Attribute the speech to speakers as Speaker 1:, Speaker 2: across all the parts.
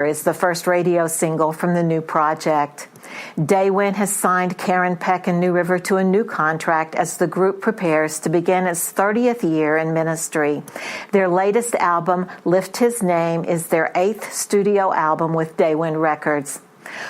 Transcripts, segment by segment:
Speaker 1: Is the first radio single from the new project. Daywin has signed Karen Peck and New River to a new contract as the group prepares to begin its 30th year in ministry. Their latest album, Lift His Name, is their 8th studio album with Daywin Records.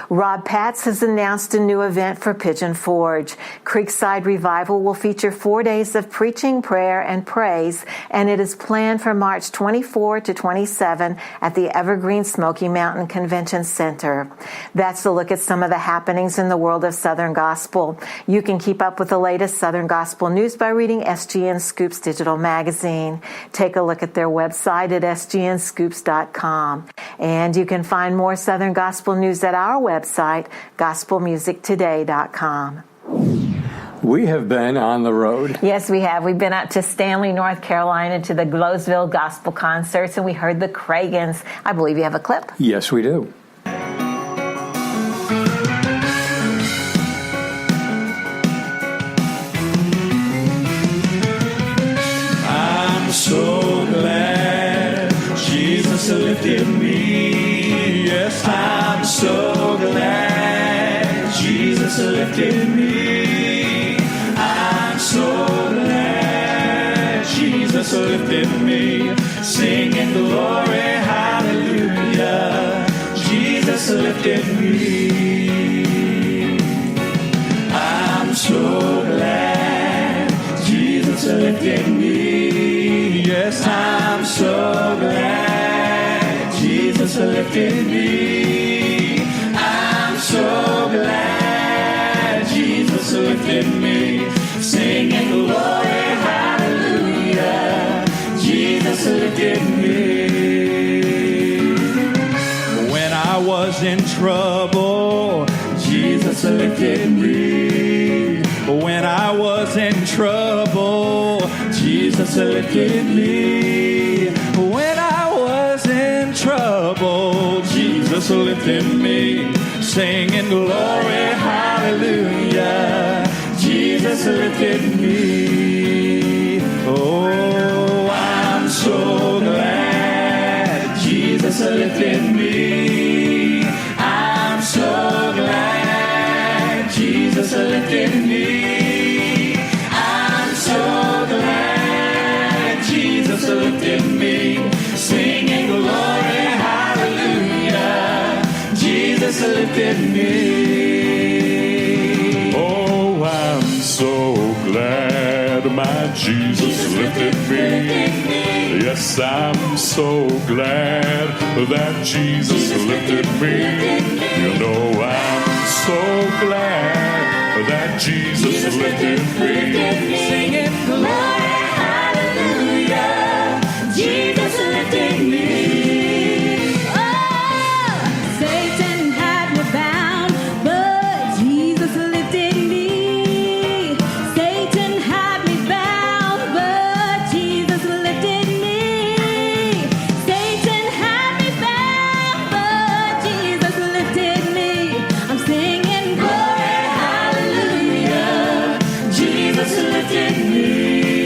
Speaker 1: Rob Patz has announced a new event for Pigeon Forge. Creekside Revival will feature 4 days of preaching, prayer, and praise, and it is planned for March 24 to 27 at the Evergreen Smoky Mountain Convention Center. That's a look at some of the happenings in the world of Southern Gospel. You can keep up with the latest Southern Gospel news by reading SGN Scoops digital magazine. Take a look at their website at sgnscoops.com. And you can find more Southern Gospel news at our website, gospelmusictoday.com.
Speaker 2: We have been on the road.
Speaker 1: Yes, we have. We've been out to Stanley, North Carolina, to the Glowsville Gospel Concerts, and we heard the Cragans. I believe you have a clip.
Speaker 2: Yes, we do.
Speaker 3: I'm so glad Jesus lifted me. Yes, I'm so glad Jesus lifted me. I'm so glad Jesus lifted me. Singing glory, hallelujah. Jesus lifted me. I'm so glad Jesus lifted me. Yes, I'm so glad Jesus lifted me. I'm so glad Jesus lifted me. Singing glory, hallelujah. Jesus lifted me. When I was in trouble, Jesus lifted me. When I was in trouble, Jesus lifted me. When I was in trouble, Jesus lifted me. Singing glory, hallelujah. Jesus lifted me. Oh, I'm so glad Jesus lifted me. I'm so glad Jesus lifted me. I'm so glad Jesus lifted me. Singing glory, hallelujah. Jesus lifted me. Oh, I'm so glad my Jesus lifted me. Yes, I'm so glad that Jesus lifted me. You know, I'm so glad that Jesus lifted me. Singing glory, hallelujah. Jesus lifted me. Lifted me.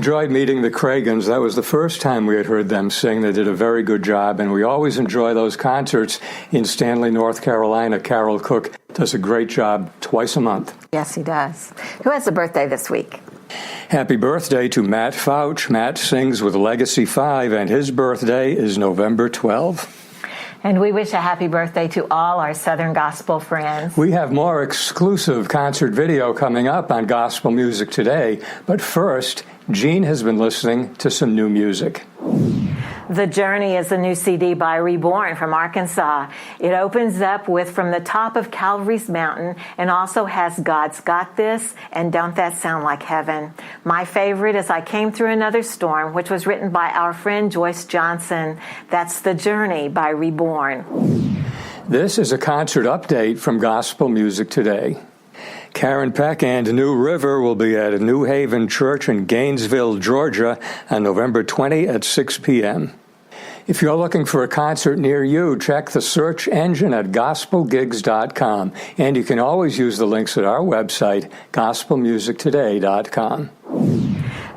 Speaker 2: enjoyed meeting the Cragans. That was the first time we had heard them sing. They did a very good job, and we always enjoy those concerts in Stanley, North Carolina. Carol Cook does a great job twice a month.
Speaker 1: Yes, he does. Who has a birthday this week?
Speaker 2: Happy birthday to Matt Fouch. Matt sings with Legacy 5, and his birthday is November 12.
Speaker 1: And we wish a happy birthday to all our Southern Gospel friends.
Speaker 2: We have more exclusive concert video coming up on Gospel Music Today. But first, Jean has been listening to some new music.
Speaker 1: The Journey is a new CD by Reborn from Arkansas. It opens up with From the Top of Calvary's Mountain and also has God's Got This and Don't That Sound Like Heaven. My favorite is I Came Through Another Storm, which was written by our friend Joyce Johnson. That's The Journey by Reborn.
Speaker 2: This is a concert update from Gospel Music Today. Karen Peck and New River will be at New Haven Church in Gainesville, Georgia on November 20 at 6 p.m. If you're looking for a concert near you, check the search engine at gospelgigs.com, and you can always use the links at our website, gospelmusictoday.com.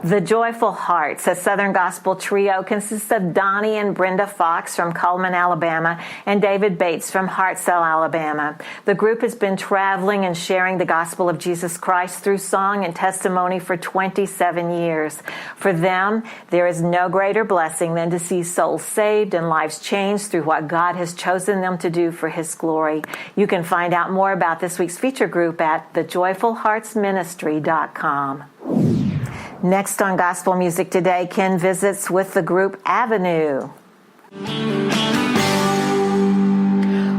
Speaker 1: The Joyful Hearts, a Southern Gospel trio, consists of Donnie and Brenda Fox from Cullman, Alabama, and David Bates from Hartselle, Alabama. The group has been traveling and sharing the gospel of Jesus Christ through song and testimony for 27 years. For them, there is no greater blessing than to see souls saved and lives changed through what God has chosen them to do for His glory. You can find out more about this week's feature group at thejoyfulheartsministry.com. Next on Gospel Music Today, Ken visits with the group Avenue.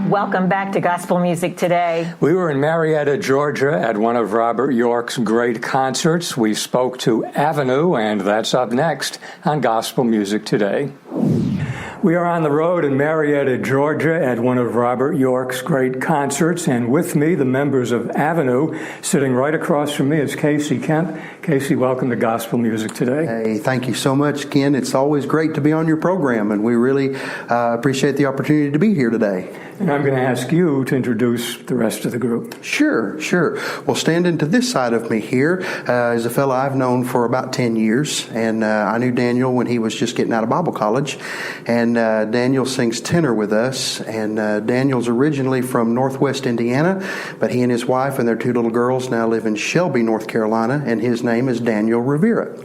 Speaker 1: Welcome back to Gospel Music Today.
Speaker 2: We were in Marietta, Georgia at one of Robert York's great concerts. We spoke to Avenue, and that's up next on Gospel Music Today. We are on the road in Marietta, Georgia at one of Robert York's great concerts, and with me, the members of Avenue. Sitting right across from me is Casey Kemp. Casey, welcome to Gospel Music Today.
Speaker 4: Hey, thank you so much, Ken. It's always great to be on your program, and we really appreciate the opportunity to be here today.
Speaker 2: And I'm going to ask you to introduce the rest of the group.
Speaker 4: Sure. Well, standing to this side of me here is a fellow I've known for about 10 years, and I knew Daniel when he was just getting out of Bible college, and Daniel sings tenor with us, and Daniel's originally from Northwest Indiana, but he and his wife and their two little girls now live in Shelby, North Carolina, and his name is Daniel Rivera.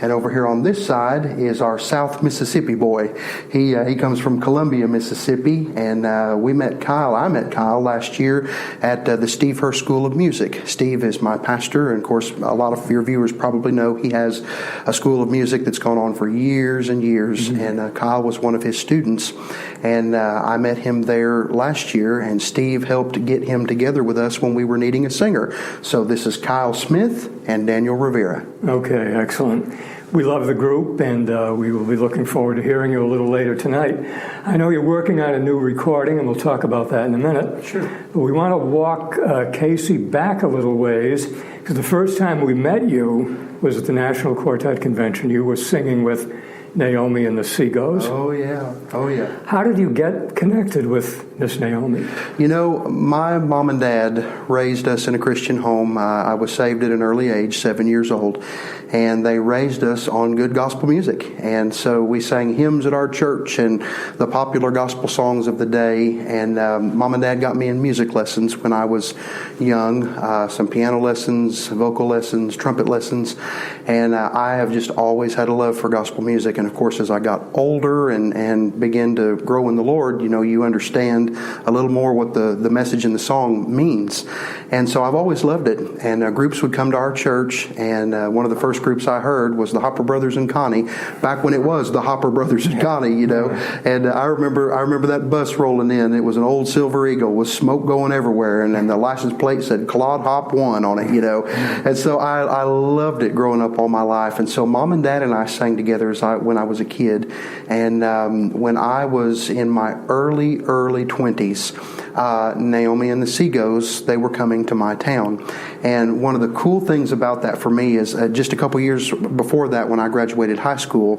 Speaker 4: And over here on this side is our South Mississippi boy. He comes from Columbia, Mississippi, and I met Kyle last year at the Steve Hurst School of Music. Steve is my pastor, and of course, a lot of your viewers probably know he has a school of music that's gone on for years and years, and Kyle was one of his students, and I met him there last year, and Steve helped get him together with us when we were needing a singer. So this is Kyle Smith and Daniel Rivera.
Speaker 2: Okay, excellent. We love the group, and we will be looking forward to hearing you a little later tonight. I know you're working on a new recording, and we'll talk about that in a minute.
Speaker 4: Sure.
Speaker 2: But we want to walk Casey back a little ways, because the first time we met you was at the National Quartet Convention. You were singing with Naomi and the Seagulls.
Speaker 4: Oh, yeah.
Speaker 2: How did you get connected with Miss Naomi?
Speaker 4: You know, my mom and dad raised us in a Christian home. I was saved at an early age, 7 years old, and they raised us on good gospel music. And so we sang hymns at our church and the popular gospel songs of the day. And mom and dad got me in music lessons when I was young, some piano lessons, vocal lessons, trumpet lessons. And I have just always had a love for gospel music. And of course, as I got older and began to grow in the Lord, you know, you understand a little more what the message in the song means. And so I've always loved it. And groups would come to our church, and one of the first groups I heard was the Hopper Brothers and Connie, back when it was the Hopper Brothers and Connie, you know. And I remember that bus rolling in. It was an old Silver Eagle with smoke going everywhere, and the license plate said Claude Hop 1 on it, you know. And so I loved it growing up all my life. And so mom and dad and I sang together when I was a kid. And when I was in my early 20s, Naomi and the Seagulls, they were coming to my town. And one of the cool things about that for me is just a couple years before that, when I graduated high school,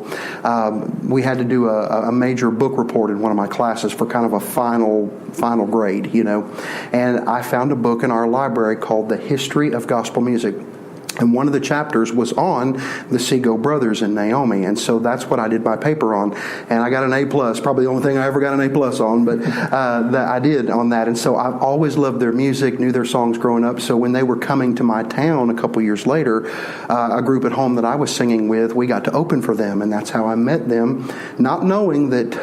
Speaker 4: we had to do a major book report in one of my classes for kind of a final grade, you know. And I found a book in our library called The History of Gospel Music. And one of the chapters was on the Seago brothers and Naomi. And so that's what I did my paper on. And I got an A+, probably the only thing I ever got an A+ on, but that I did on that. And so I've always loved their music, knew their songs growing up. So when they were coming to my town a couple years later, a group at home that I was singing with, we got to open for them. And that's how I met them, not knowing that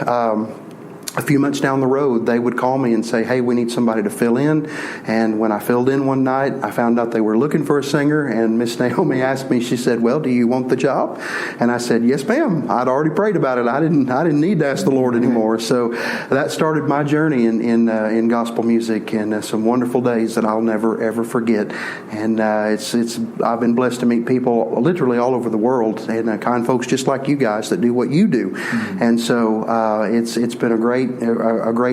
Speaker 4: a few months down the road, they would call me and say, hey, we need somebody to fill in. And when I filled in one night, I found out they were looking for a singer. And Miss Naomi asked me, she said, well, do you want the job? And I said, yes, ma'am. I'd already prayed about it. I didn't need to ask the Lord anymore. So that started my journey in gospel music, and some wonderful days that I'll never, ever forget. And I've been blessed to meet people literally all over the world, and kind folks just like you guys that do what you do. Mm-hmm. And so it's been a great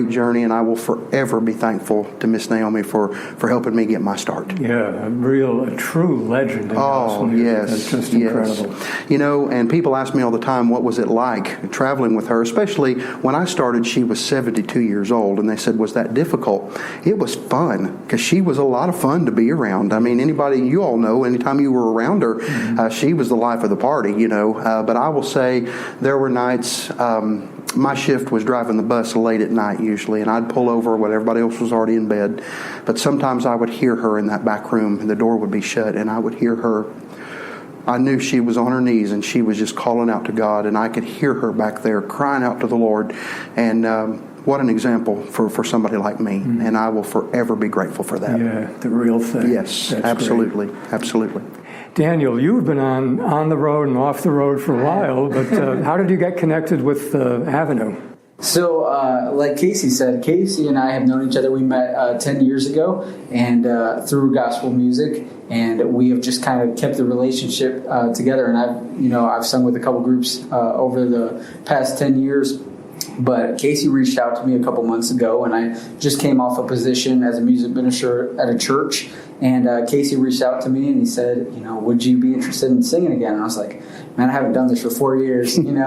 Speaker 4: journey, and I will forever be thankful to Miss Naomi for helping me get my start.
Speaker 2: Yeah, a true legend in gospel music.
Speaker 4: Yes,
Speaker 2: that's just incredible.
Speaker 4: You know, and people ask me all the time, what was it like traveling with her? Especially when I started, she was 72 years old, and they said, was that difficult? It was fun, because she was a lot of fun to be around. I mean, you all know, anytime you were around her, she was the life of the party, you know. But I will say there were nights, my shift was driving the bus late at night usually, and I'd pull over when everybody else was already in bed. But sometimes I would hear her in that back room, and the door would be shut, and I would hear her. I knew she was on her knees, and she was just calling out to God, and I could hear her back there crying out to the Lord. And what an example for somebody like me, and I will forever be grateful for that.
Speaker 2: Yeah, the real thing.
Speaker 4: Yes,
Speaker 2: that's
Speaker 4: absolutely,
Speaker 2: great.
Speaker 4: Absolutely.
Speaker 2: Daniel, you've been on the road and off the road for a while, but how did you get connected with Avenue?
Speaker 5: So, like Casey said, Casey and I have known each other. We met 10 years ago, and through gospel music, and we have just kind of kept the relationship together. And I've sung with a couple groups over the past 10 years. But Casey reached out to me a couple months ago, and I just came off a position as a music minister at a church. And Casey reached out to me, and he said, would you be interested in singing again? And I was like, man, I haven't done this for 4 years, And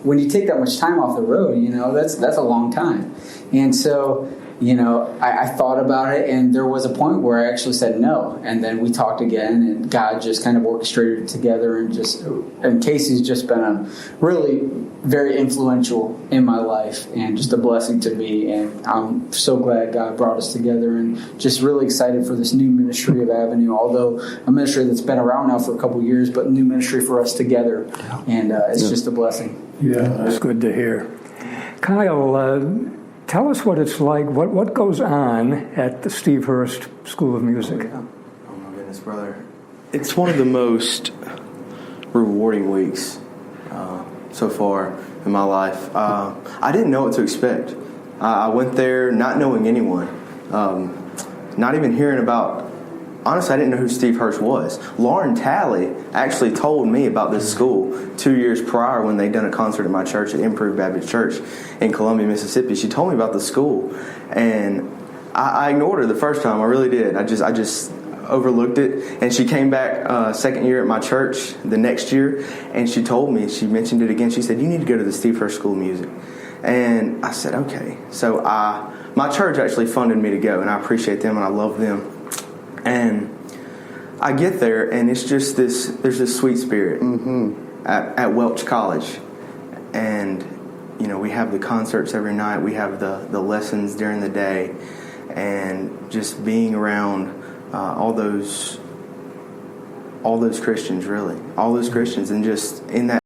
Speaker 5: when you take that much time off the road, that's a long time. And so, I thought about it, and there was a point where I actually said no. And then we talked again, and God just kind of orchestrated it together, and Casey's just been a really very influential in my life, and just a blessing to me. And I'm so glad God brought us together, and just really excited for this new ministry of Avenue, although a ministry that's been around now for a couple years, but new ministry for us together. And it's just a blessing.
Speaker 2: Yeah, that's good to hear. Kyle, tell us what it's like, what goes on at the Steve Hurst School of Music.
Speaker 6: Oh my goodness, brother. It's one of the most rewarding weeks so far in my life. I didn't know what to expect. I went there not knowing anyone, not even hearing about. Honestly, I didn't know who Steve Hurst was. Lauren Talley actually told me about this school 2 years prior when they'd done a concert at my church at Improved Baptist Church in Columbia, Mississippi. She told me about the school, and I ignored her the first time. I really did. I just overlooked it. And she came back second year at my church the next year, and she told me, she mentioned it again. She said, you need to go to the Steve Hurst School of Music. And I said, okay. So my church actually funded me to go, and I appreciate them, and I love them. And I get there, and it's just there's this sweet spirit at Welch College. And, we have the concerts every night. We have the lessons during the day. And just being around all those Christians, really. All those Christians. And just in that